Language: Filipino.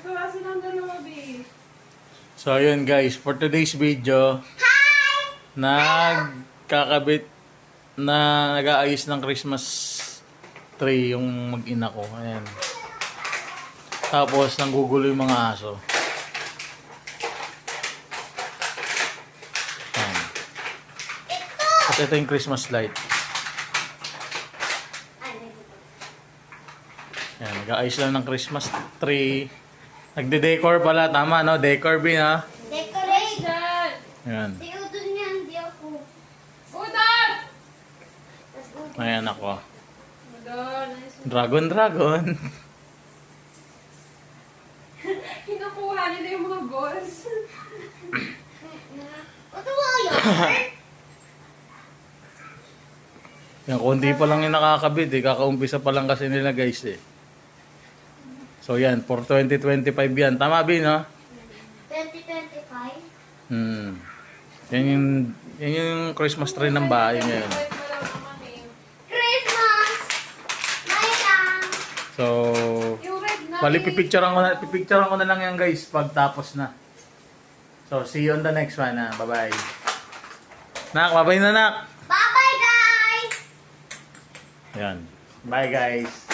Nagkawa silang dalawa, babe. So, yun guys. For today's video, nagkakabit na nag-aayos ng Christmas tree yung mag-ina ko. Ayan. Tapos, nanggugulo yung mga aso. Ayan. At ito yung Christmas light. Ayan, nag-aayos lang ng Christmas tree. Nagde-decor pala. Tama, no? Decor, Bin, ha? Decoration! Ayan. Si Udon niya, hindi ako. Udon! Tas Udon. Ayan ako. Udon, nice. Dragon. Kinukuha nila yung mga balls. Ito mo yun? Yan, konti pa lang yung nakakabit eh. Kakaumpisa pa lang kasi nila guys eh. So yan, for 2025 yan. Tama, Bin, no? 2025? Yan yung Christmas tree ng bahay ngayon. Christmas! May lang! So, Yung red na. bali pipicturean ko na lang yan guys pag tapos na. So, see you on the next one, ha. Bye-bye. Nak, bye-bye na, Nak. Bye-bye, guys! Yan. Bye, guys.